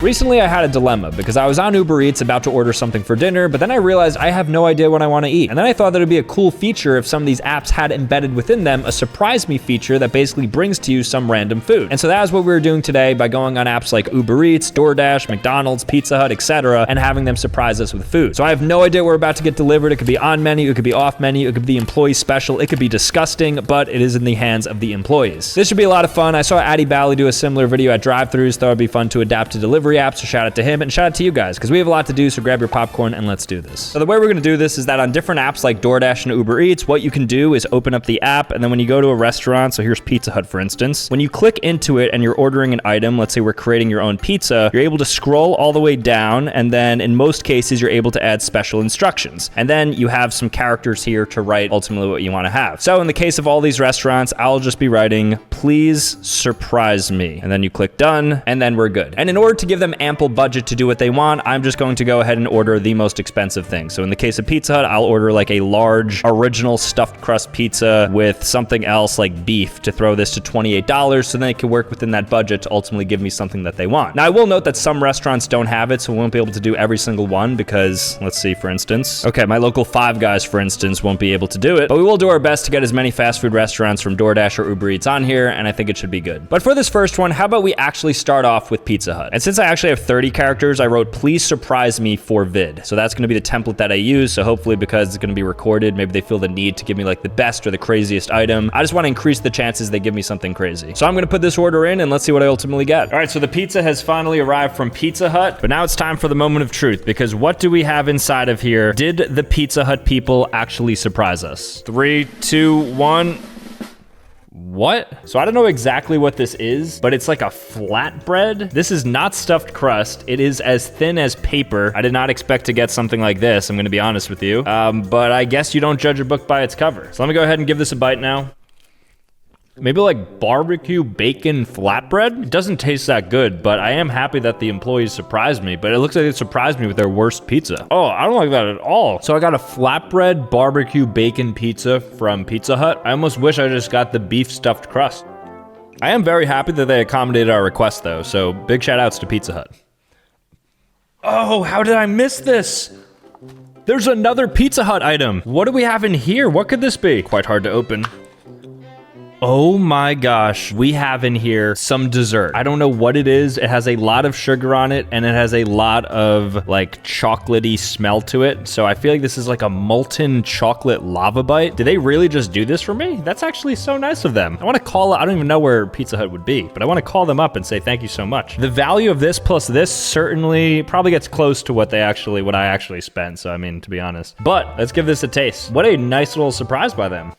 Recently, I had a dilemma because I was on Uber Eats about to order something for dinner, but then I realized I have no idea what I want to eat. And then I thought that it'd be a cool feature if some of these apps had embedded within them a surprise me feature that basically brings to you some random food. And so that is what we were doing today by going on apps like Uber Eats, DoorDash, McDonald's, Pizza Hut, etc., and having them surprise us with food. So I have no idea what we're about to get delivered. It could be on menu, it could be off menu, it could be employee special, it could be disgusting, but it is in the hands of the employees. This should be a lot of fun. I saw Addy Bally do a similar video at drive-thrus, thought it'd be fun to adapt to delivery apps, so shout out to him and shout out to you guys because we have a lot to do, so grab your popcorn and let's do this. So the way we're gonna do this is that on different apps like DoorDash and Uber Eats, what you can do is open up the app, and then when you go to a restaurant, so here's Pizza Hut for instance, when you click into it and you're ordering an item, let's say we're creating your own pizza, you're able to scroll all the way down, and then in most cases you're able to add special instructions, and then you have some characters here to write ultimately what you want to have. So in the case of all these restaurants, I'll just be writing, please surprise me, and then you click done, and then we're good. And in order to give them ample budget to do what they want, I'm just going to go ahead and order the most expensive thing. So in the case of Pizza Hut, I'll order like a large original stuffed crust pizza with something else like beef to throw this to $28, so then it can work within that budget to ultimately give me something that they want. Now I will note that some restaurants don't have it, so we won't be able to do every single one because, let's see, for instance, okay, my local Five Guys, for instance, won't be able to do it, but we will do our best to get as many fast food restaurants from DoorDash or Uber Eats on here, and I think it should be good. But for this first one, how about we actually start off with Pizza Hut? And since I actually have 30 characters, I wrote, please surprise me for vid. So that's gonna be the template that I use, so hopefully because it's gonna be recorded, maybe they feel the need to give me like the best or the craziest item. I just wanna increase the chances they give me something crazy. So I'm gonna put this order in and let's see what I ultimately get. All right, so the pizza has finally arrived from Pizza Hut, but now it's time for the moment of truth, because what do we have inside of here? Did the Pizza Hut people actually surprise us? 3, 2, 1. What? So I don't know exactly what this is, but it's like a flatbread. This is not stuffed crust. It is as thin as paper. I did not expect to get something like this, I'm gonna be honest with you. But I guess you don't judge a book by its cover. So let me go ahead and give this a bite now. Maybe like barbecue bacon flatbread? It doesn't taste that good, but I am happy that the employees surprised me, but it looks like they surprised me with their worst pizza. Oh, I don't like that at all. So I got a flatbread barbecue bacon pizza from Pizza Hut. I almost wish I just got the beef stuffed crust. I am very happy that they accommodated our request though, so big shout outs to Pizza Hut. Oh, how did I miss this? There's another Pizza Hut item. What do we have in here? What could this be? Quite hard to open. Oh my gosh, we have in here some dessert. I don't know what it is. It has a lot of sugar on it and it has a lot of like chocolatey smell to it. So I feel like this is like a molten chocolate lava bite. Did they really just do this for me? That's actually so nice of them. I want to call it, I don't even know where Pizza Hut would be, but I want to call them up and say thank you so much. The value of this plus this certainly probably gets close to what I actually spent. So I mean, to be honest, but let's give this a taste. What a nice little surprise by them.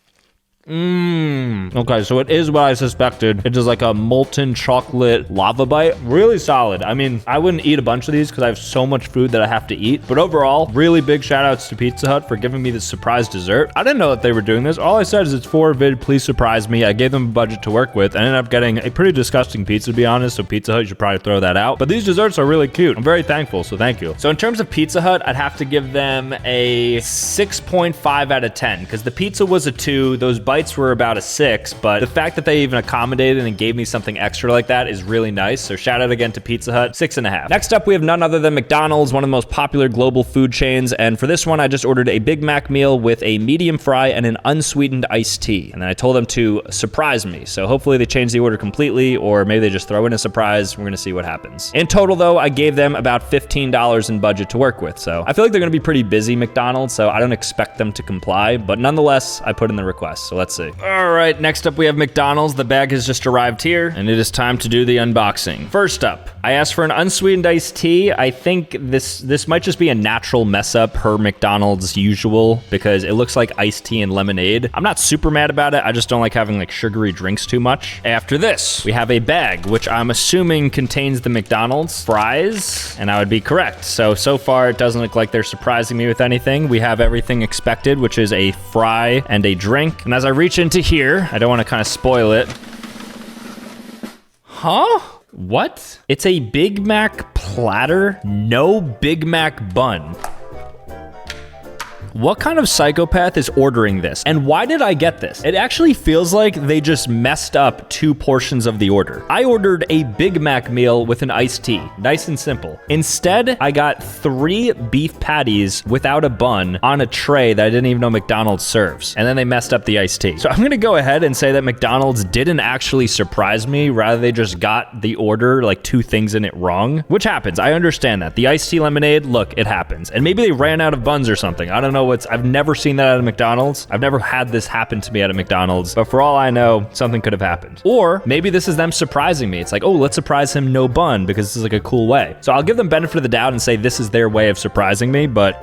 Okay, so it is what I suspected. It is like a molten chocolate lava bite. Really solid. I mean, I wouldn't eat a bunch of these because I have so much food that I have to eat. But overall, really big shout outs to Pizza Hut for giving me this surprise dessert. I didn't know that they were doing this. All I said is it's for vid, please surprise me. I gave them a budget to work with. I ended up getting a pretty disgusting pizza, to be honest. So Pizza Hut, you should probably throw that out. But these desserts are really cute. I'm very thankful, so thank you. So in terms of Pizza Hut, I'd have to give them a 6.5 out of 10 because the pizza was a 2. Those bites were about a 6, but the fact that they even accommodated and gave me something extra like that is really nice. So shout out again to Pizza Hut, 6.5. Next up, we have none other than McDonald's, one of the most popular global food chains. And for this one, I just ordered a Big Mac meal with a medium fry and an unsweetened iced tea. And then I told them to surprise me. So hopefully they change the order completely, or maybe they just throw in a surprise. We're gonna see what happens. In total though, I gave them about $15 in budget to work with. So I feel like they're gonna be pretty busy, McDonald's, so I don't expect them to comply, but nonetheless, I put in the request, so let's see. All right, next up we have McDonald's. The bag has just arrived here, and it is time to do the unboxing. First up, I asked for an unsweetened iced tea. I think this might just be a natural mess up per McDonald's usual, because it looks like iced tea and lemonade. I'm not super mad about it. I just don't like having like sugary drinks too much. After this, we have a bag, which I'm assuming contains the McDonald's fries, and I would be correct. So far it doesn't look like they're surprising me with anything. We have everything expected, which is a fry and a drink. And as I reach into here, I don't want to kind of spoil it. Huh? What? It's a Big Mac platter, no Big Mac bun. What kind of psychopath is ordering this? And why did I get this? It actually feels like they just messed up 2 portions of the order. I ordered a Big Mac meal with an iced tea. Nice and simple. Instead, I got 3 beef patties without a bun on a tray that I didn't even know McDonald's serves. And then they messed up the iced tea. So I'm gonna go ahead and say that McDonald's didn't actually surprise me. Rather, they just got the order, like 2 things in it wrong, which happens. I understand that. The iced tea lemonade, look, it happens. And maybe they ran out of buns or something. I don't know I've never seen that at a McDonald's. I've never had this happen to me at a McDonald's, but for all I know, something could have happened. Or maybe this is them surprising me. It's like, oh, let's surprise him no bun because this is like a cool way. So I'll give them benefit of the doubt and say this is their way of surprising me, but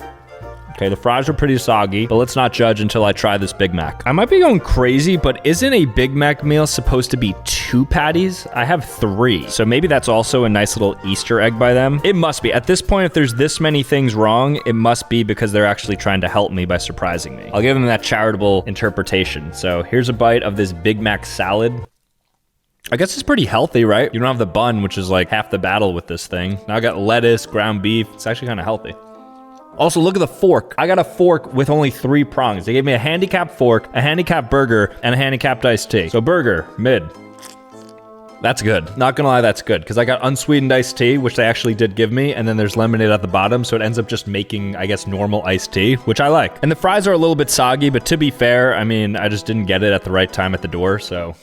okay, the fries are pretty soggy, but let's not judge until I try this Big Mac. I might be going crazy, but isn't a Big Mac meal supposed to be 2 patties? I have 3, so maybe that's also a nice little Easter egg by them. It must be. At this point, if there's this many things wrong, it must be because they're actually trying to help me by surprising me. I'll give them that charitable interpretation. So here's a bite of this Big Mac salad. I guess it's pretty healthy, right? You don't have the bun, which is like half the battle with this thing. Now I got lettuce, ground beef. It's actually kind of healthy. Also, look at the fork. I got a fork with only 3 prongs. They gave me a handicapped fork, a handicapped burger, and a handicapped iced tea. So burger, mid. That's good. Not gonna lie, that's good, because I got unsweetened iced tea, which they actually did give me, and then there's lemonade at the bottom, so it ends up just making, I guess, normal iced tea, which I like. And the fries are a little bit soggy, but to be fair, I mean, I just didn't get it at the right time at the door, so...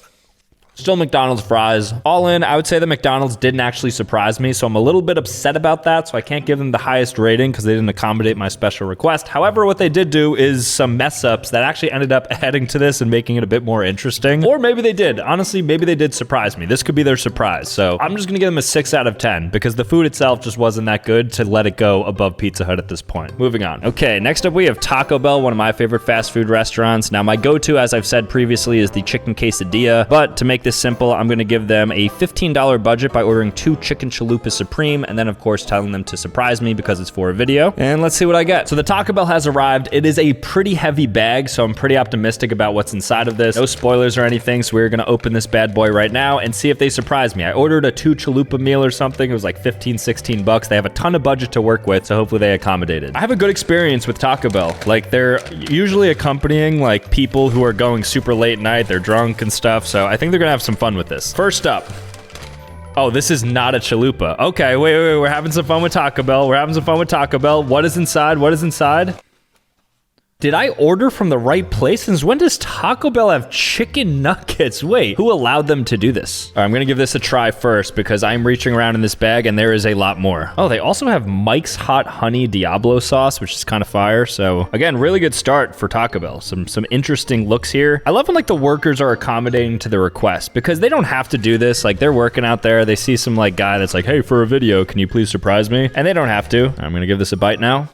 Still McDonald's fries. All in, I would say that McDonald's didn't actually surprise me, so I'm a little bit upset about that, so I can't give them the highest rating because they didn't accommodate my special request. However, what they did do is some mess-ups that actually ended up adding to this and making it a bit more interesting. Or maybe they did. Honestly, maybe they did surprise me. This could be their surprise, so I'm just gonna give them a 6 out of 10 because the food itself just wasn't that good to let it go above Pizza Hut at this point. Moving on. Okay, next up we have Taco Bell, one of my favorite fast food restaurants. Now, my go-to, as I've said previously, is the chicken quesadilla, but to make this simple, I'm gonna give them a $15 budget by ordering 2 chicken chalupa supreme, and then of course telling them to surprise me because it's for a video. And let's see what I get. So the Taco Bell has arrived. It is a pretty heavy bag, so I'm pretty optimistic about what's inside of this. No spoilers or anything, so we're gonna open this bad boy right now and see if they surprise me. I ordered a 2 chalupa meal or something. It was like 15, 16 bucks. They have a ton of budget to work with, so hopefully they accommodated. I have a good experience with Taco Bell. Like, they're usually accompanying like people who are going super late night, they're drunk and stuff, so I think they're gonna have some fun with this. First up. Oh, this is not a chalupa. Okay, wait, we're having some fun with Taco Bell. We're having some fun with Taco Bell. What is inside? What is inside? Did I order from the right place? Since when does Taco Bell have chicken nuggets? Wait, who allowed them to do this? All right, I'm gonna give this a try first because I'm reaching around in this bag and there is a lot more. Oh, they also have Mike's Hot Honey Diablo sauce, which is kind of fire. So again, really good start for Taco Bell. Some interesting looks here. I love when like the workers are accommodating to the request because they don't have to do this. Like, they're working out there. They see some like guy that's like, hey, for a video, can you please surprise me? And they don't have to. I'm gonna give this a bite now.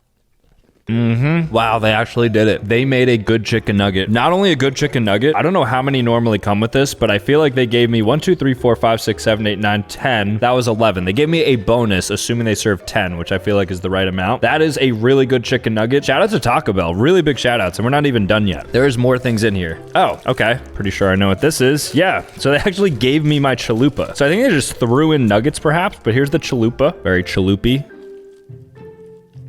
Wow, they actually did it. They made a good chicken nugget. Not only a good chicken nugget, I don't know how many normally come with this, but I feel like they gave me 1, 2, 3, 4, 5, 6, 7, 8, 9, 10. That was 11. They gave me a bonus, assuming they served 10, which I feel like is the right amount. That is a really good chicken nugget. Shout out to Taco Bell. Really big shout outs, and we're not even done yet. There's more things in here. Oh, okay. Pretty sure I know what this is. Yeah, so they actually gave me my chalupa. So I think they just threw in nuggets perhaps, but here's the chalupa. Very chalupi.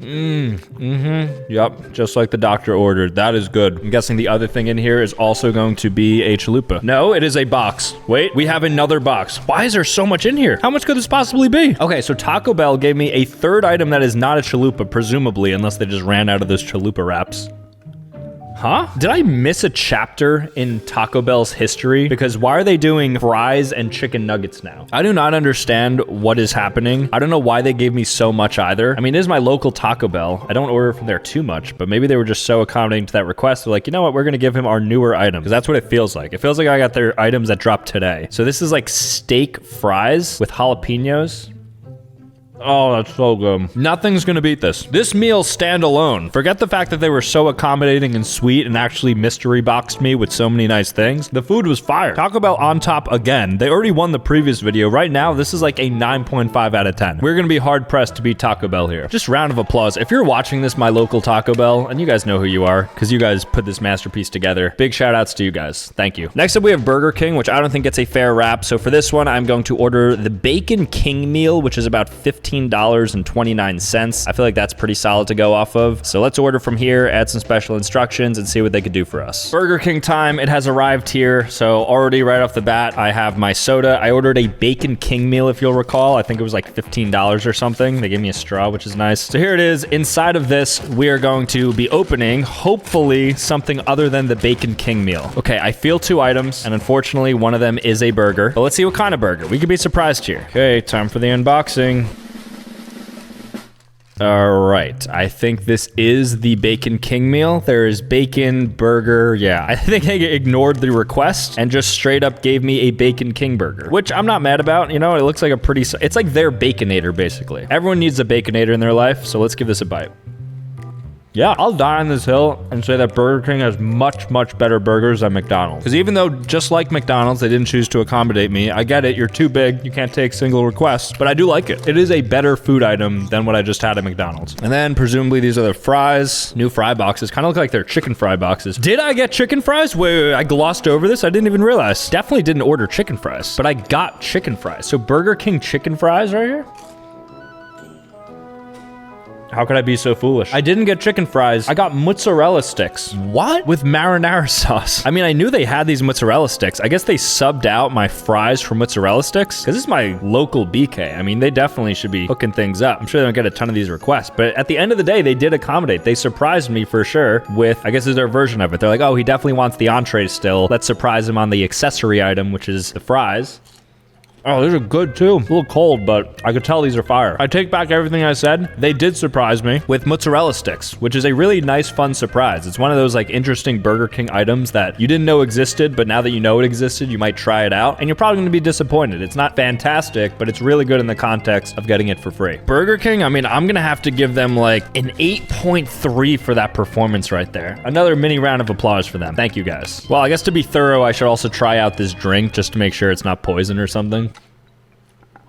Yep, just like the doctor ordered. That is good. I'm guessing the other thing in here is also going to be a chalupa. No, it is a box. Wait, we have another box. Why is there so much in here? How much could this possibly be? Okay, so Taco Bell gave me a 3rd item that is not a chalupa, presumably, unless they just ran out of those chalupa wraps. Huh? Did I miss a chapter in Taco Bell's history? Because why are they doing fries and chicken nuggets now? I do not understand what is happening. I don't know why they gave me so much either. I mean, it is my local Taco Bell. I don't order from there too much, but maybe they were just so accommodating to that request. They're like, you know what? We're gonna give him our newer item, because that's what it feels like. It feels like I got their items that dropped today. So this is like steak fries with jalapenos. Oh, that's so good. Nothing's gonna beat this. This meal stand alone. Forget the fact that they were so accommodating and sweet and actually mystery boxed me with so many nice things. The food was fire. Taco Bell on top again. They already won the previous video. Right now, this is like a 9.5 out of 10. We're gonna be hard pressed to beat Taco Bell here. Just round of applause. If you're watching this, my local Taco Bell, and you guys know who you are, because you guys put this masterpiece together. Big shout outs to you guys. Thank you. Next up, we have Burger King, which I don't think gets a fair rap. So for this one, I'm going to order the Bacon King meal, which is about $15 $15.29. I feel like that's pretty solid to go off of. So let's order from here, add some special instructions, and see what they could do for us. Burger King time. It has arrived here. So already right off the bat, I have my soda. I ordered a Bacon King meal, if you'll recall. I think it was like $15 or something. They gave me a straw, which is nice. So here it is. Inside of this, we are going to be opening, hopefully, something other than the Bacon King meal. Okay, I feel 2 items, and unfortunately, one of them is a burger. But let's see what kind of burger. We could be surprised here. Okay, time for the unboxing. All right, I think this is the Bacon King meal. There is bacon, burger. Yeah, I think they ignored the request and just straight up gave me a Bacon King burger, which I'm not mad about. You know, it looks like a pretty, it's like their Baconator, basically. Everyone needs a Baconator in their life, so let's give this a bite. Yeah, I'll die on this hill and say that Burger King has much, much better burgers than McDonald's. Because even though, just like McDonald's, they didn't choose to accommodate me, I get it, you're too big, you can't take single requests, but I do like it. It is a better food item than what I just had at McDonald's. And then, presumably, these are the fries. New fry boxes, kind of look like they're chicken fry boxes. Did I get chicken fries? Wait, I glossed over this? I didn't even realize. Definitely didn't order chicken fries, but I got chicken fries. So Burger King chicken fries right here? How could I be so foolish? I didn't get chicken fries. I got mozzarella sticks. What? With marinara sauce. I mean, I knew they had these mozzarella sticks. I guess they subbed out my fries for mozzarella sticks because this is my local BK. I mean, they definitely should be hooking things up. I'm sure they don't get a ton of these requests, but at the end of the day, they did accommodate. They surprised me for sure with, I guess, is their version of it. They're like, oh, he definitely wants the entree still. Let's surprise him on the accessory item, which is the fries. Oh, these are good too. A little cold, but I could tell these are fire. I take back everything I said. They did surprise me with mozzarella sticks, which is a really nice, fun surprise. It's one of those like interesting Burger King items that you didn't know existed, but now that you know it existed, you might try it out, and you're probably gonna be disappointed. It's not fantastic, but it's really good in the context of getting it for free. Burger King, I mean, I'm gonna have to give them like an 8.3 for that performance right there. Another mini round of applause for them. Thank you guys. Well, I guess to be thorough, I should also try out this drink just to make sure it's not poison or something.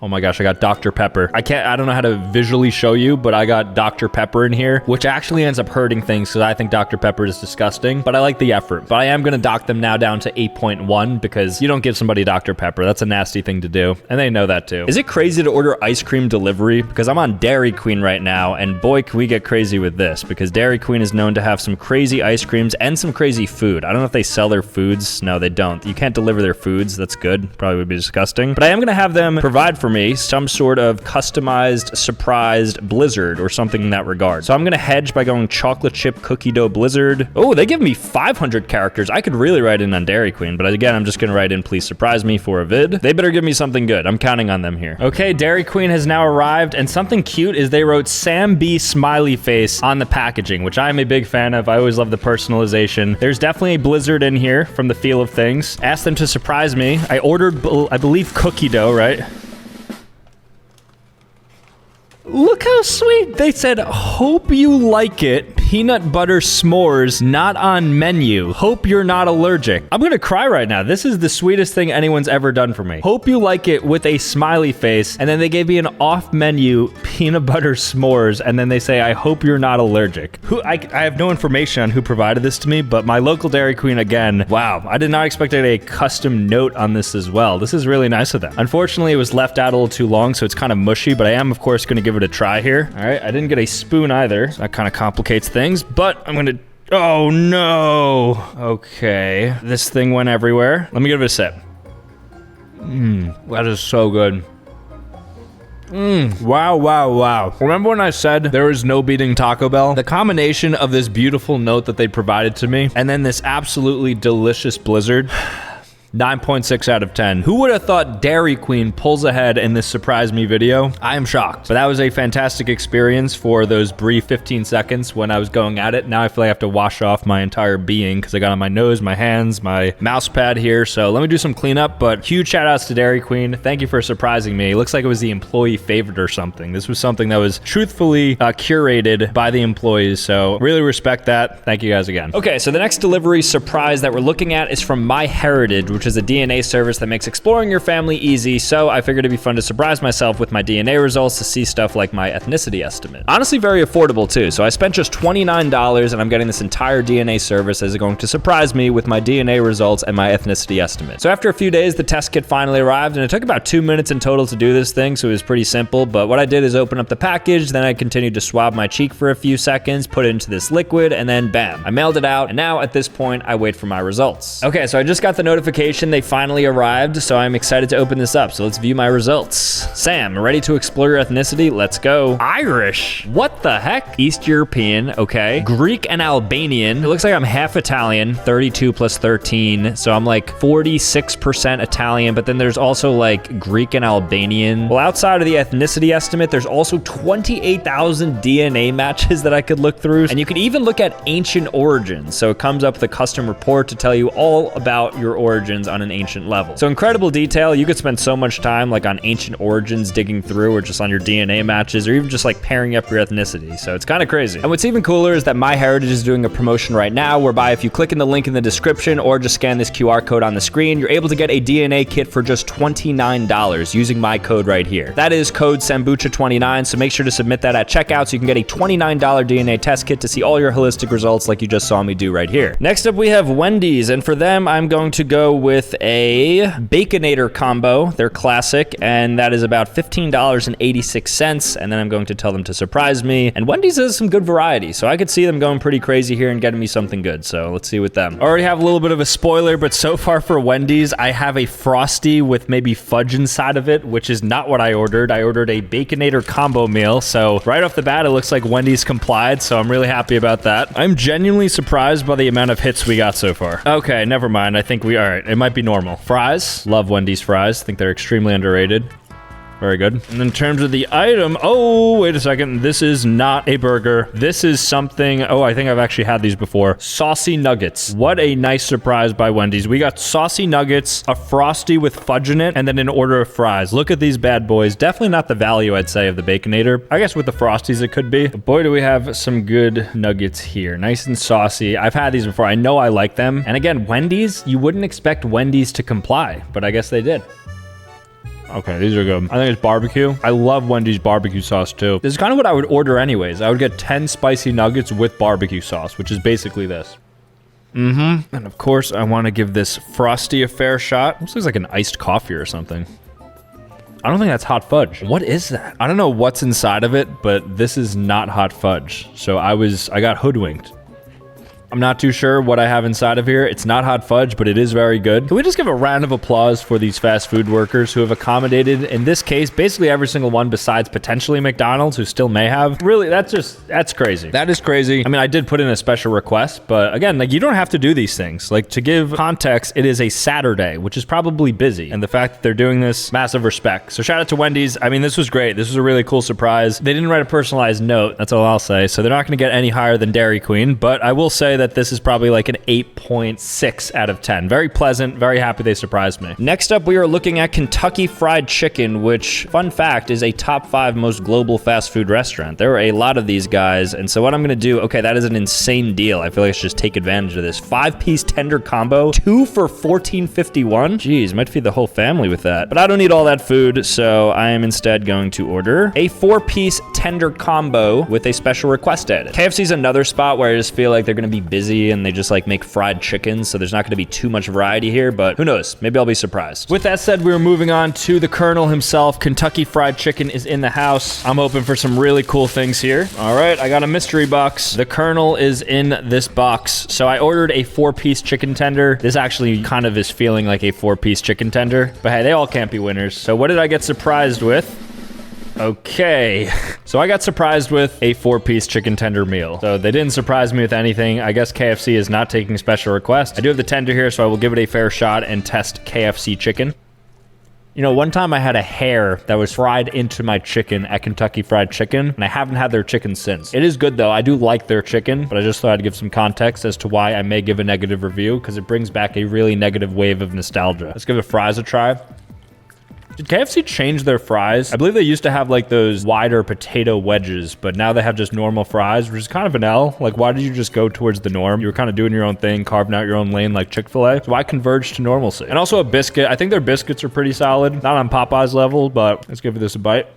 Oh my gosh, I got Dr. Pepper. I don't know how to visually show you, but I got Dr. Pepper in here, which actually ends up hurting things because I think Dr. Pepper is disgusting, but I like the effort. But I am gonna dock them now down to 8.1 because you don't give somebody Dr. Pepper. That's a nasty thing to do, and they know that too. Is it crazy to order ice cream delivery? Because I'm on Dairy Queen right now, and boy, can we get crazy with this, because Dairy Queen is known to have some crazy ice creams and some crazy food. I don't know if they sell their foods. No, they don't. You can't deliver their foods. That's good. Probably would be disgusting. But I am gonna have them provide for me some sort of customized, surprised blizzard or something in that regard. So I'm gonna hedge by going chocolate chip cookie dough blizzard. Oh, they give me 500 characters. I could really write in on Dairy Queen, but again, I'm just gonna write in please surprise me for a vid. They better give me something good. I'm counting on them here. Okay, Dairy Queen has now arrived, and something cute is they wrote Sam B smiley face on the packaging, which I'm a big fan of. I always love the personalization. There's definitely a blizzard in here from the feel of things. Asked them to surprise me. I ordered, I believe, cookie dough, right? Look how sweet. They said, hope you like it. Peanut butter s'mores, not on menu. Hope you're not allergic. I'm gonna cry right now. This is the sweetest thing anyone's ever done for me. Hope you like it with a smiley face. And then they gave me an off menu peanut butter s'mores. And then they say, I hope you're not allergic. I have no information on who provided this to me, but my local Dairy Queen again. Wow, I did not expect a custom note on this as well. This is really nice of them. Unfortunately, it was left out a little too long, so it's kind of mushy, but I am, of course, gonna give it a try here. All right, I didn't get a spoon either. So that kind of complicates things, but I'm gonna, oh no. Okay, this thing went everywhere. Let me give it a sip. That is so good. Wow, wow, wow. Remember when I said there is no beating Taco Bell? The combination of this beautiful note that they provided to me and then this absolutely delicious blizzard. 9.6 out of 10. Who would have thought Dairy Queen pulls ahead in this surprise me video? I am shocked. But that was a fantastic experience for those brief 15 seconds when I was going at it. Now I feel like I have to wash off my entire being because I got on my nose, my hands, my mouse pad here. So let me do some cleanup, but huge shout outs to Dairy Queen. Thank you for surprising me. It looks like it was the employee favorite or something. This was something that was truthfully curated by the employees. So really respect that. Thank you guys again. Okay, so the next delivery surprise that we're looking at is from My Heritage, which which is a DNA service that makes exploring your family easy, so I figured it'd be fun to surprise myself with my DNA results to see stuff like my ethnicity estimate. Honestly, very affordable too, so I spent just $29 and I'm getting this entire DNA service that is going to surprise me with my DNA results and my ethnicity estimate. So after a few days, the test kit finally arrived, and it took about 2 minutes in total to do this thing, so it was pretty simple, but what I did is open up the package, then I continued to swab my cheek for a few seconds, put it into this liquid, and then bam, I mailed it out, and now at this point, I wait for my results. Okay, so I just got the notification they finally arrived, so I'm excited to open this up, so let's view my results. Sam, ready to explore your ethnicity? Let's go. Irish. What the heck? East European, okay. Greek and Albanian. It looks like I'm half Italian, 32 plus 13, so I'm like 46% Italian, but then there's also like Greek and Albanian. Well, outside of the ethnicity estimate, there's also 28,000 DNA matches that I could look through, and you can even look at ancient origins, so it comes up with a custom report to tell you all about your origins on an ancient level. So incredible detail. You could spend so much time like on ancient origins digging through, or just on your DNA matches, or even just like pairing up your ethnicity, so it's kind of crazy. And what's even cooler is that MyHeritage is doing a promotion right now, whereby if you click in the link in the description or just scan this QR code on the screen, you're able to get a DNA kit for just $29 using my code right here. That is code Sambucha29, so make sure to submit that at checkout so you can get a $29 DNA test kit to see all your holistic results like you just saw me do right here. Next up, we have Wendy's, and for them, I'm going to go with a Baconator combo. They're classic, and that is about $15.86, and then I'm going to tell them to surprise me. And Wendy's has some good variety, so I could see them going pretty crazy here and getting me something good, so let's see with them. Already have a little bit of a spoiler, but so far for Wendy's, I have a Frosty with maybe fudge inside of it, which is not what I ordered. I ordered a Baconator combo meal, so right off the bat, it looks like Wendy's complied, so I'm really happy about that. I'm genuinely surprised by the amount of hits we got so far. Okay, never mind. I think all right, it might be normal. Fries. Love Wendy's fries. I think they're extremely underrated. Very good. And in terms of the item, oh, wait a second. This is not a burger. This is something, oh, I think I've actually had these before. Saucy nuggets. What a nice surprise by Wendy's. We got saucy nuggets, a Frosty with fudge in it, and then an order of fries. Look at these bad boys. Definitely not the value, I'd say, of the Baconator. I guess with the Frosties, it could be. But boy, do we have some good nuggets here. Nice and saucy. I've had these before. I know I like them. And again, Wendy's, you wouldn't expect Wendy's to comply, but I guess they did. Okay, these are good. I think it's barbecue. I love Wendy's barbecue sauce too. This is kind of what I would order anyways. I would get 10 spicy nuggets with barbecue sauce, which is basically this. And of course, I want to give this Frosty a fair shot. This looks like an iced coffee or something. I don't think that's hot fudge. What is that? I don't know what's inside of it, but this is not hot fudge. So I got hoodwinked. I'm not too sure what I have inside of here. It's not hot fudge, but it is very good. Can we just give a round of applause for these fast food workers who have accommodated, in this case, basically every single one besides potentially McDonald's, who still may have. Really, that's crazy. That is crazy. I mean, I did put in a special request, but again, like, you don't have to do these things. Like, to give context, it is a Saturday, which is probably busy. And the fact that they're doing this, massive respect. So shout out to Wendy's. I mean, this was great. This was a really cool surprise. They didn't write a personalized note. That's all I'll say. So they're not going to get any higher than Dairy Queen, but I will say that this is probably like an 8.6 out of 10. Very pleasant, very happy they surprised me. Next up, we are looking at Kentucky Fried Chicken, which, fun fact, is a top 5 most global fast food restaurant. There are a lot of these guys, and so what I'm gonna do, okay, that is an insane deal. I feel like I should just take advantage of this. 5-piece tender combo, 2 for $14.51. Jeez, might feed the whole family with that. But I don't need all that food, so I am instead going to order a 4-piece tender combo with a special request added. KFC's another spot where I just feel like they're gonna be busy and they just like make fried chicken, so there's not going to be too much variety here, but who knows, maybe I'll be surprised. With that said, we're moving on to the Colonel himself. Kentucky Fried Chicken is in the house. I'm hoping for some really cool things here. All right, I got a mystery box. The Colonel is in this box. So I ordered a 4-piece chicken tender. This actually kind of is feeling like a 4-piece chicken tender, but hey, they all can't be winners. So what did I get surprised with? Okay, so I got surprised with a 4-piece chicken tender meal. So they didn't surprise me with anything. I guess KFC is not taking special requests. I do have the tender here, so I will give it a fair shot and test KFC chicken. You know, one time I had a hair that was fried into my chicken at Kentucky Fried Chicken, and I haven't had their chicken since. It is good though. I do like their chicken, but I just thought I'd give some context as to why I may give a negative review, because it brings back a really negative wave of nostalgia. Let's give the fries a try. Did KFC change their fries? I believe they used to have like those wider potato wedges, but now they have just normal fries, which is kind of an L. Like, why did you just go towards the norm? You were kind of doing your own thing, carving out your own lane like Chick-fil-A. So why converge to normalcy? And also a biscuit. I think their biscuits are pretty solid. Not on Popeye's level, but let's give this a bite.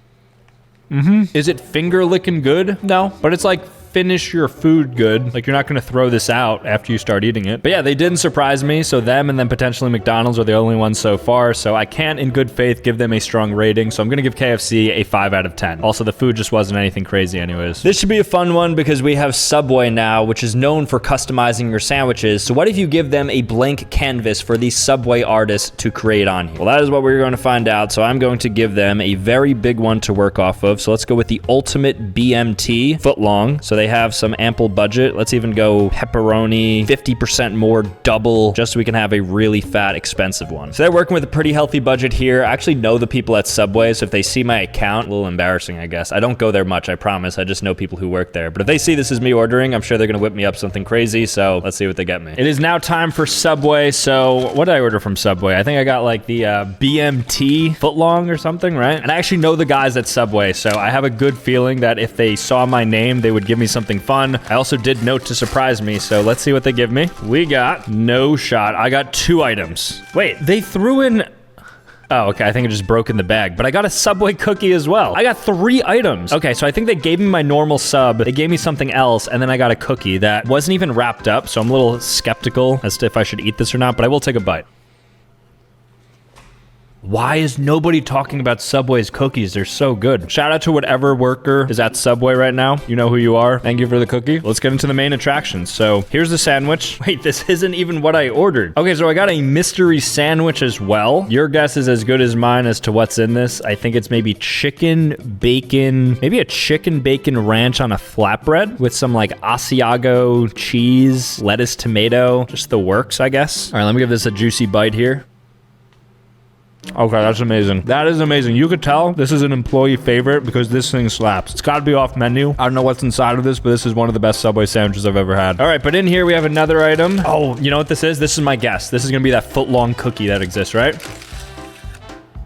Is it finger licking good? No, but it's like finish your food good. Like, you're not gonna throw this out after you start eating it. But yeah, they didn't surprise me. So them and then potentially McDonald's are the only ones so far. So I can't in good faith give them a strong rating. So I'm gonna give KFC a 5 out of 10. Also, the food just wasn't anything crazy anyways. This should be a fun one because we have Subway now, which is known for customizing your sandwiches. So what if you give them a blank canvas for these Subway artists to create on you? Well, that is what we're going to find out. So I'm going to give them a very big one to work off of. So let's go with the ultimate BMT foot long. So they have some ample budget. Let's even go pepperoni, 50% more, double, just so we can have a really fat, expensive one. So they're working with a pretty healthy budget here. I actually know the people at Subway, so if they see my account, a little embarrassing, I guess. I don't go there much, I promise. I just know people who work there. But if they see this is me ordering, I'm sure they're gonna whip me up something crazy, so let's see what they get me. It is now time for Subway. So what did I order from Subway? I think I got like the BMT footlong or something, right? And I actually know the guys at Subway, so I have a good feeling that if they saw my name, they would give me something fun. I also did note to surprise me, so let's see what they give me. We got no shot. I got 2 items. Wait, they threw in... Oh, okay, I think it just broke in the bag, but I got a Subway cookie as well. I got 3 items. Okay, so I think they gave me my normal sub, they gave me something else, and then I got a cookie that wasn't even wrapped up, so I'm a little skeptical as to if I should eat this or not, but I will take a bite. Why is nobody talking about Subway's cookies? They're so good. Shout out to whatever worker is at Subway right now. You know who you are. Thank you for the cookie. Let's get into the main attractions. So here's the sandwich. Wait, this isn't even what I ordered. Okay, so I got a mystery sandwich as well. Your guess is as good as mine as to what's in this. I think it's maybe chicken, bacon, maybe a chicken bacon ranch on a flatbread with some like Asiago cheese, lettuce, tomato, just the works, I guess. All right, let me give this a juicy bite here. Okay, that's amazing. That is amazing. You could tell this is an employee favorite because this thing slaps. It's got to be off menu. I don't know what's inside of this, but this is one of the best Subway sandwiches I've ever had. All right, but in here we have another item. Oh, you know what this is? This is my guess. This is going to be that foot-long cookie that exists, right?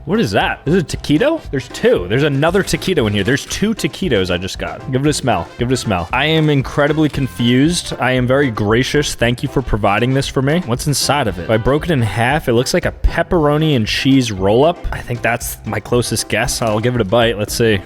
What is that? Is it a taquito? There's 2. There's another taquito in here. There's 2 taquitos I just got. Give it a smell. Give it a smell. I am incredibly confused. I am very gracious. Thank you for providing this for me. What's inside of it? If I broke it in half, it looks like a pepperoni and cheese roll-up. I think that's my closest guess. I'll give it a bite. Let's see.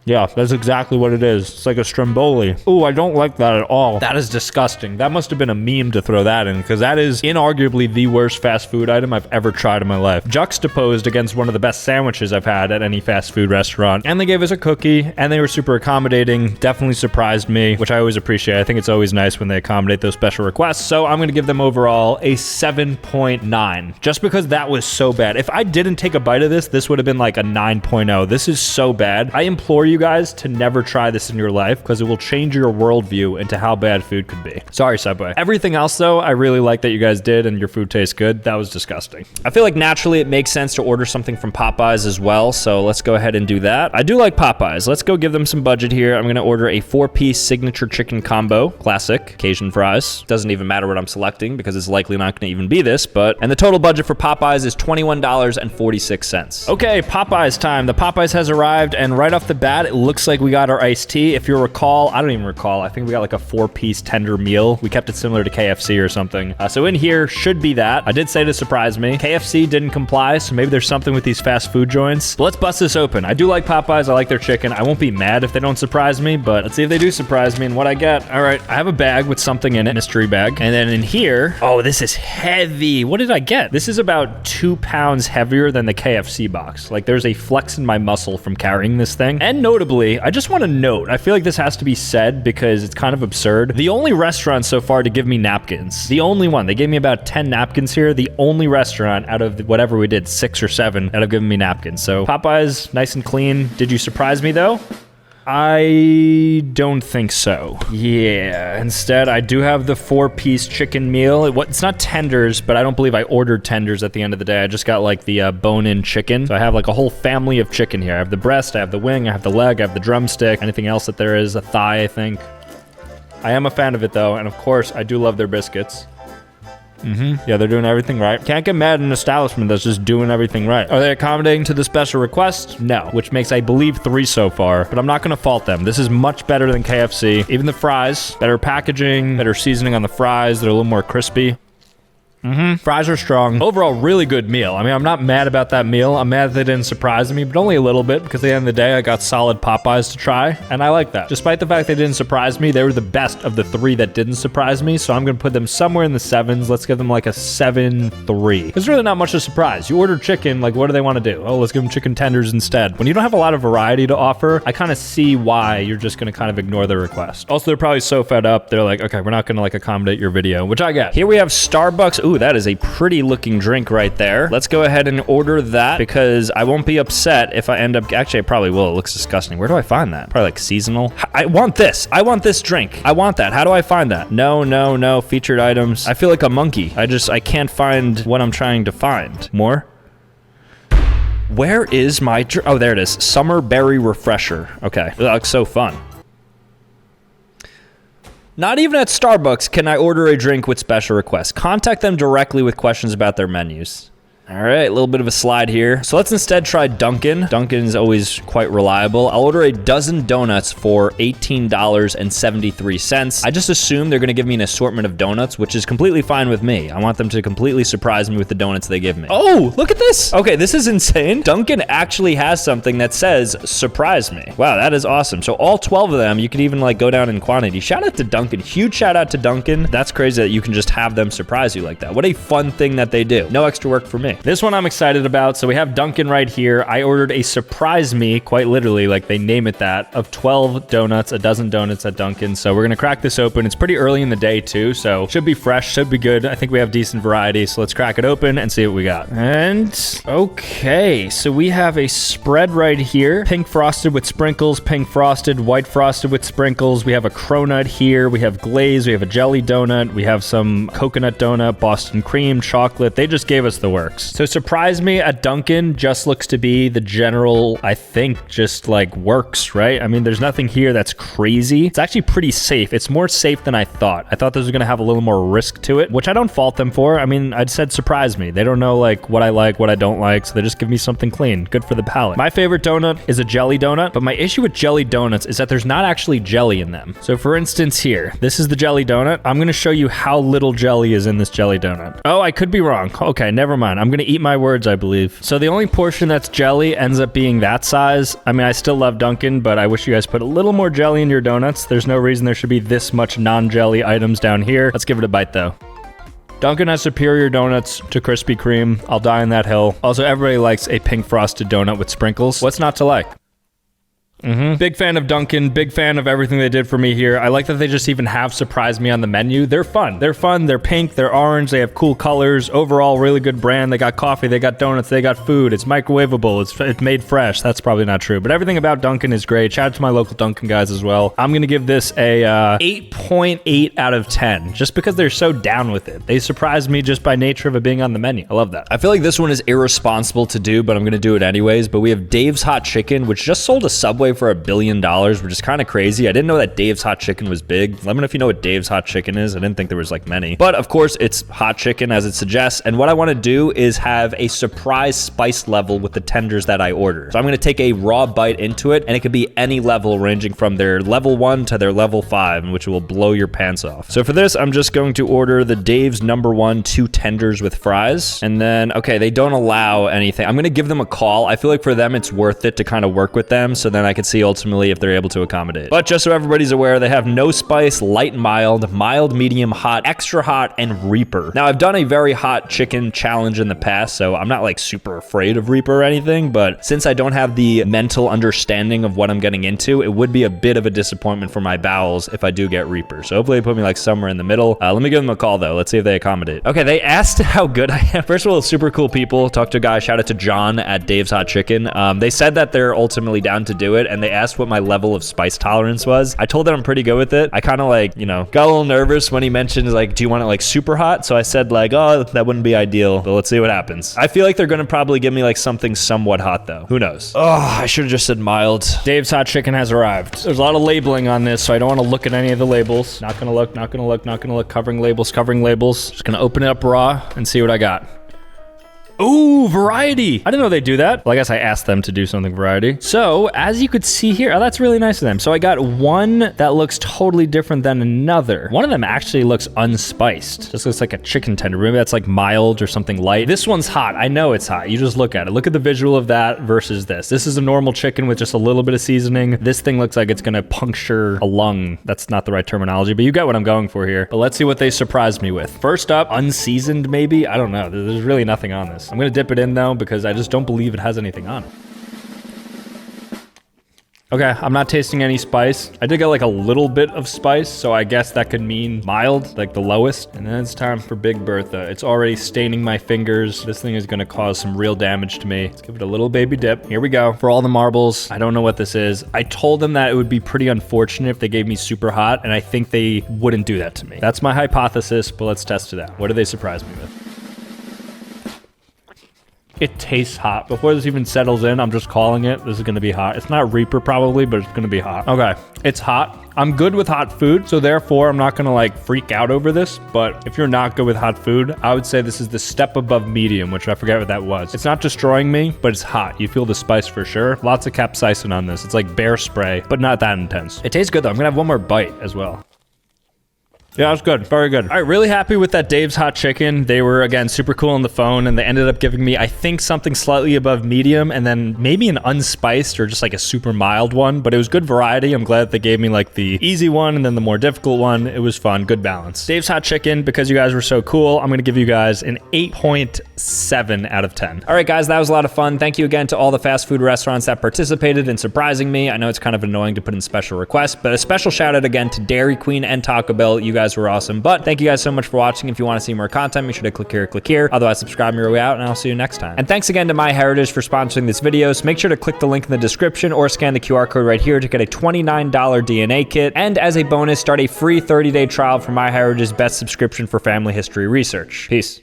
Yeah, that's exactly what it is. It's like a stromboli. Ooh, I don't like that at all. That is disgusting. That must have been a meme to throw that in, because that is inarguably the worst fast food item I've ever tried in my life. Juxtaposed against one of the best sandwiches I've had at any fast food restaurant. And they gave us a cookie, and they were super accommodating. Definitely surprised me, which I always appreciate. I think it's always nice when they accommodate those special requests. So I'm gonna give them overall a 7.9, just because that was so bad. If I didn't take a bite of this, this would have been like a 9.0. This is so bad. I implore you guys to never try this in your life because it will change your worldview into how bad food could be. Sorry, Subway. Everything else, though, I really like that you guys did and your food tastes good. That was disgusting. I feel like naturally it makes sense to order something from Popeyes as well, so let's go ahead and do that. I do like Popeyes. Let's go give them some budget here. I'm going to order a 4-piece signature chicken combo, classic, Cajun fries. Doesn't even matter what I'm selecting because it's likely not going to even be this, and the total budget for Popeyes is $21.46. Okay, Popeyes time. The Popeyes has arrived, and right off the bat, it looks like we got our iced tea. If you recall, I don't even recall. I think we got like a 4-piece tender meal. We kept it similar to KFC or something. So in here should be that. I did say to surprise me. KFC didn't comply, so maybe there's something with these fast food joints. But let's bust this open. I do like Popeyes. I like their chicken. I won't be mad if they don't surprise me, but let's see if they do surprise me and what I get. All right, I have a bag with something in it, mystery bag. And then in here, oh, this is heavy. What did I get? This is about 2 pounds heavier than the KFC box. Like there's a flex in my muscle from carrying this thing. And notably, I just want to note, I feel like this has to be said because it's kind of absurd. The only restaurant so far to give me napkins, the only one, they gave me about 10 napkins here. The only restaurant out of whatever we did, 6 or 7, that have given me napkins. So Popeyes, nice and clean. Did you surprise me though? I don't think so. Yeah, instead I do have the 4-piece chicken meal. It's not tenders, but I don't believe I ordered tenders at the end of the day. I just got like the bone-in chicken. So I have like a whole family of chicken here. I have the breast, I have the wing, I have the leg, I have the drumstick, anything else that there is, a thigh, I think. I am a fan of it though, and of course I do love their biscuits. Yeah, they're doing everything right. Can't get mad at an establishment that's just doing everything right. Are they accommodating to the special request? No, which makes, I believe, 3 so far, but I'm not gonna fault them. This is much better than KFC. Even the fries, better packaging, better seasoning on the fries. They're a little more crispy. Fries are strong. Overall, really good meal. I mean, I'm not mad about that meal. I'm mad that they didn't surprise me, but only a little bit, because at the end of the day, I got solid Popeyes to try, and I like that. Despite the fact they didn't surprise me, they were the best of the 3 that didn't surprise me, so I'm gonna put them somewhere in the 7s. Let's give them like a 7-3. There's really not much to surprise. You order chicken, like what do they want to do? Oh, let's give them chicken tenders instead. When you don't have a lot of variety to offer, I kind of see why you're just gonna kind of ignore the request. Also, they're probably so fed up, they're like, okay, we're not gonna like accommodate your video, which I get. Here we have Starbucks. Ooh, that is a pretty looking drink right there. Let's go ahead and order that because I won't be upset if I end up, actually I probably will. It looks disgusting. Where do I find that? Probably like seasonal. I want this. I want this drink. I want that. How do I find that? No. Featured items. I feel like a monkey. I can't find what I'm trying to find. More? Where is my, oh, there it is. Summer Berry Refresher. Okay, that looks so fun. Not even at Starbucks can I order a drink with special requests. Contact them directly with questions about their menus. All right, a little bit of a slide here. So let's instead try Dunkin'. Dunkin' is always quite reliable. I'll order a dozen donuts for $18.73. I just assume they're gonna give me an assortment of donuts, which is completely fine with me. I want them to completely surprise me with the donuts they give me. Oh, look at this. Okay, this is insane. Dunkin' actually has something that says, surprise me. Wow, that is awesome. So all 12 of them, you can even like go down in quantity. Shout out to Dunkin', huge shout out to Dunkin'. That's crazy that you can just have them surprise you like that. What a fun thing that they do. No extra work for me. This one I'm excited about. So we have Dunkin' right here. I ordered a surprise me, quite literally, like they name it that, of 12 donuts, a dozen donuts at Dunkin'. So we're gonna crack this open. It's pretty early in the day too, so should be fresh, should be good. I think we have decent variety, so let's crack it open and see what we got. And okay, so we have a spread right here. Pink frosted with sprinkles, pink frosted, white frosted with sprinkles. We have a cronut here. We have glaze, we have a jelly donut. We have some coconut donut, Boston cream, chocolate. They just gave us the works. So surprise me at Dunkin' just looks to be the general, I think, just like works, right? I mean, there's nothing here that's crazy. It's actually pretty safe. It's more safe than I thought. I thought those were gonna have a little more risk to it, which I don't fault them for. I mean, I said surprise me. They don't know like what I like, what I don't like, so they just give me something clean. Good for the palate. My favorite donut is a jelly donut, but my issue with jelly donuts is that there's not actually jelly in them. So for instance here, this is the jelly donut. I'm gonna show you how little jelly is in this jelly donut. Oh, I could be wrong. Okay, never mind. I'm gonna eat my words, I believe. So the only portion that's jelly ends up being that size. I mean, I still love Dunkin', but I wish you guys put a little more jelly in your donuts. There's no reason there should be this much non-jelly items down here. Let's give it a bite though. Dunkin' has superior donuts to Krispy Kreme. I'll die on that hill. Also, everybody likes a pink frosted donut with sprinkles. What's not to like? Big fan of Dunkin', big fan of everything they did for me here. I like that they just even have surprised me on the menu. They're fun. They're fun. They're pink. They're orange. They have cool colors. Overall, really good brand. They got coffee. They got donuts. They got food. It's microwavable. It's made fresh. That's probably not true, but everything about Dunkin' is great. Shout out to my local Dunkin' guys as well. I'm going to give this a 8.8 out of 10 just because they're so down with it. They surprised me just by nature of it being on the menu. I love that. I feel like this one is irresponsible to do, but I'm going to do it anyways. But we have Dave's Hot Chicken, which just sold a Subway for $1 billion, which is kind of crazy. I didn't know that Dave's Hot Chicken was big. Let me know if you know what Dave's Hot Chicken is. I didn't think there was like many, but of course it's hot chicken as it suggests. And what I want to do is have a surprise spice level with the tenders that I order. So I'm going to take a raw bite into it, and it could be any level ranging from their level 1 to their level 5, which will blow your pants off. So for this, I'm just going to order the Dave's #1 2 tenders with fries. And then, okay, they don't allow anything. I'm going to give them a call. I feel like for them, it's worth it to kind of work with them. So then I can see ultimately if they're able to accommodate. But just so everybody's aware, they have no spice, light and mild, mild, medium, hot, extra hot, and Reaper. Now, I've done a very hot chicken challenge in the past, so I'm not like super afraid of Reaper or anything, but since I don't have the mental understanding of what I'm getting into, it would be a bit of a disappointment for my bowels if I do get Reaper. So hopefully they put me like somewhere in the middle. Let me give them a call though. Let's see if they accommodate. Okay, they asked how good I am. First of all, super cool people. Talked to a guy, shout out to John at Dave's Hot Chicken. They said that they're ultimately down to do it. it and they asked what my level of spice tolerance was. I told them I'm pretty good with it. I kind of like, you know, got a little nervous when he mentioned like, do you want it like super hot? So I said like, oh, that wouldn't be ideal, but let's see what happens. I feel like they're gonna probably give me like something somewhat hot though. Who knows? Oh, I should have just said mild. Dave's hot chicken has arrived. There's a lot of labeling on this, so I don't want to look at any of the labels. Not gonna look, not gonna look, not gonna look. Covering labels, covering labels. Just gonna open it up raw and see what I got. Ooh, variety. I didn't know they do that. Well, I guess I asked them to do something variety. So as you could see here, oh, that's really nice of them. So I got one that looks totally different than another. One of them actually looks unspiced. Just looks like a chicken tender. Maybe that's like mild or something light. This one's hot. I know it's hot. You just look at it. Look at the visual of that versus this. This is a normal chicken with just a little bit of seasoning. This thing looks like it's gonna puncture a lung. That's not the right terminology, but you get what I'm going for here. But let's see what they surprised me with. First up, unseasoned maybe? I don't know. There's really nothing on this. I'm gonna dip it in though because I just don't believe it has anything on it. Okay, I'm not tasting any spice. I did get like a little bit of spice, so I guess that could mean mild, like the lowest. And then it's time for Big Bertha. It's already staining my fingers. This thing is gonna cause some real damage to me. Let's give it a little baby dip. Here we go. For all the marbles, I don't know what this is. I told them that it would be pretty unfortunate if they gave me super hot, and I think they wouldn't do that to me. That's my hypothesis, but let's test it out. What do they surprise me with? It tastes hot. Before this even settles in, I'm just calling it. This is gonna be hot. It's not Reaper probably, but it's gonna be hot. Okay, it's hot. I'm good with hot food, so therefore I'm not gonna like freak out over this, but if you're not good with hot food, I would say this is the step above medium, which I forget what that was. It's not destroying me, but it's hot. You feel the spice for sure. Lots of capsaicin on this. It's like bear spray, but not that intense. It tastes good though. I'm gonna have one more bite as well. Yeah, that's good. Very good. All right, really happy with that Dave's hot chicken. They were, again, super cool on the phone, and they ended up giving me, I think, something slightly above medium, and then maybe an unspiced or just like a super mild one, but it was good variety. I'm glad that they gave me like the easy one and then the more difficult one. It was fun, good balance. Dave's hot chicken, because you guys were so cool, I'm gonna give you guys an 8.7 out of 10. All right, guys, that was a lot of fun. Thank you again to all the fast food restaurants that participated in surprising me. I know it's kind of annoying to put in special requests, but a special shout out again to Dairy Queen and Taco Bell. You guys were awesome. But thank you guys so much for watching. If you want to see more content, make sure to click here, click here. Otherwise, subscribe on your way out, and I'll see you next time. And thanks again to MyHeritage for sponsoring this video. So make sure to click the link in the description or scan the QR code right here to get a $29 DNA kit. And as a bonus, start a free 30-day trial for MyHeritage's best subscription for family history research. Peace.